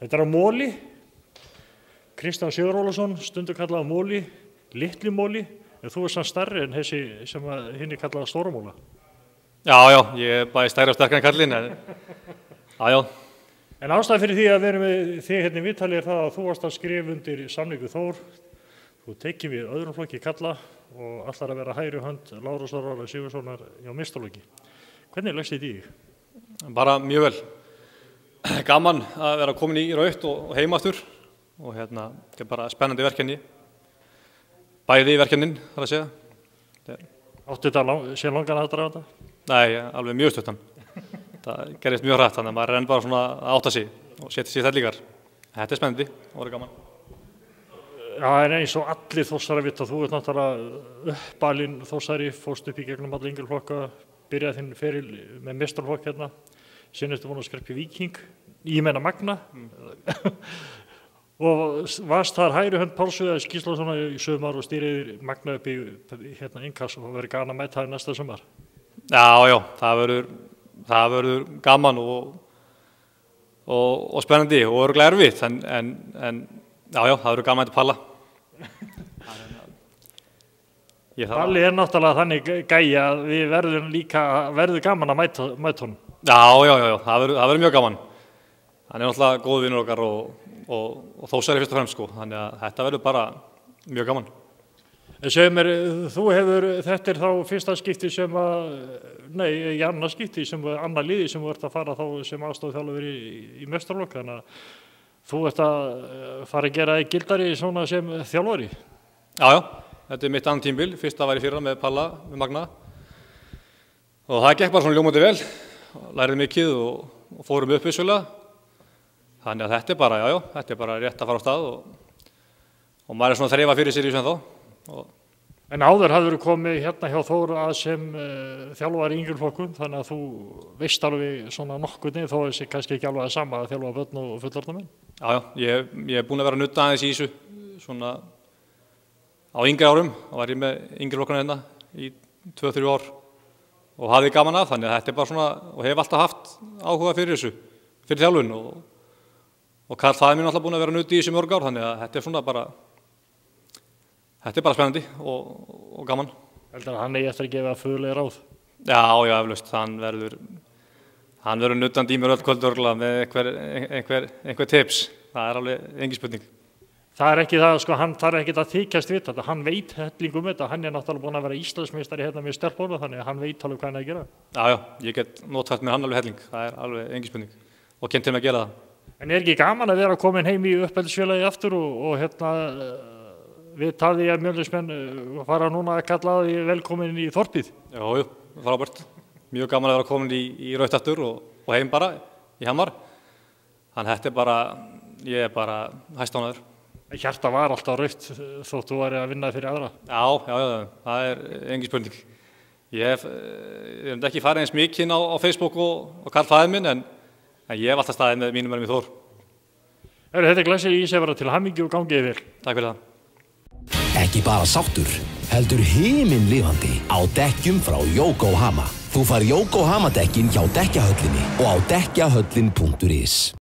Þetta á Móli, Kristján Sigurður Ólafsson, stundum kallaði Móli, Litli Móli, en þú samt stærri en þessi sem hinn kallaði Stóra Móla. Já, ég bæði stærri og sterkari en kallinn, já. En ástæðan fyrir því að vera með þig hérna í viðtali það að þú varst að skrifa undir samning við Þór, þú tekið við öðrum flokki kalla og allar að vera hægri hönd Lárusar Orra Sigurðssonar hjá meistaraflokki. Hvernig leggst þið í þig? Bara mjög vel. Gaman að vera komin í rautt og heima aftur og þetta er bara spennandi verkefni. Bæði í verkefnin, þarf að segja. Áttu þetta sér langan að draga þetta? Nei, alveg mjög stuttan. Það gerist mjög hratt, þannig að maður bara svona að átta sig og setja sig þær líkar. Þetta er spennandi og verður gaman. Já, en eins og allir Þórsari vita, þú ert náttúrulega uppalinn Þórsari, fórst upp í gegnum alla yngri flokka, byrjaði þinn feril með meistaraflokk hérna. Síðan ertu búin að skreppa í Víking, ég meina Magna, og varst þar hægri hönd Páls Viðars Gíslasonar í sumar og stýriðir Magna upp í hérna innkass og verður gaman að mæta það næsta sumar. Já, það verður gaman og spennandi og örugglega erfitt, en já, það verður gaman að palla. Palli er náttúrulega þannig gæja að við verður gaman að mæta honum. Já, það verður mjög gaman. Hann er náttúrulega góð vinur okkar og Þórsari fyrst og fremst, sko. Þannig að þetta verður bara mjög gaman. Segðu mér, þetta er þá fyrsta skipti í annað skipti sem annað liði sem þú ert að fara þá sem aðstoðarþjálfari í meistaraflokk, þannig að þú ert að fara að gera gildari svona sem þjálfari. Já, þetta er mitt annan tímabil, fyrsta var í fyrra með Palla, með Magna og það gekk bara svona ljómandi vel, lærið mikið og fórum upp vissulega, þannig að þetta er bara rétt að fara á stað og maður er svona að þreifa fyrir sér í sem þá. En áður hafður þú komið hérna hjá Þór að sem þjálfari í yngri flokkum, þannig að þú veist alveg svona nokkurni þó þessi kannski ekki alveg að sama að þjálfa börn og fullorðna menn. Já, ég er búinn að vera að nudda aðeins í þessu svona á yngri árum, þá var ég með yngri flokkana hérna í 2-3 ár og hafði gaman af, þannig að þetta er bara svona og hef alltaf haft áhuga fyrir þessu, fyrir þjálfun og Karl það er mér alltaf búinn að vera að nudda í þessu mörg ár, þannig að þetta er svona bara spennandi og gaman. Heldur að hann eigi eftir að gefa föguleg ráð? Já, eflaust. Hann verður nuddandi í mér öll kvöld örugglega með einhver tips. Það er alveg engin spurning. Það er ekki það, sko, hann þarf ekki að þykjast við þetta. Hann veit helling þetta. Hann er náttúrulega búinn að vera Íslandsmeistari hérna með stelpunum, þannig að hann veit alveg hvað hann er að gera. Já, ég get notfært með hann alveg helling. Það er alveg engin spurning. Og kennt til mig að gera það. En er ekki gaman að vera komin heim í uppeldisfélagi aftur og hérna við talið ég að mjölnismenn fara núna að kalla því velkomin í þorpið? Jú, frábært. Mjög gaman að vera komin í rautt aftur og heim bara í Hamar. Þannig þetta er bara, ég er bara hæstánæður. Hjarta var alltaf rautt þótt þú væri að vinna fyrir aðra? Já, það er engin spurning. Ég hef ekki farið eins mikið á Facebook og Karl fæðið minn, en ég hef alltaf staðið með mínum í Þór. Þetta er glæsileg ís að vera til hamingju og gangið vel. Takk fyrir það. Ekki bara sáttur, heldur himinlifandi á dekkjum frá Yokohama. Þú fær Yokohama dekkin hjá Dekkjahöllinni og á dekkjahöllin.is.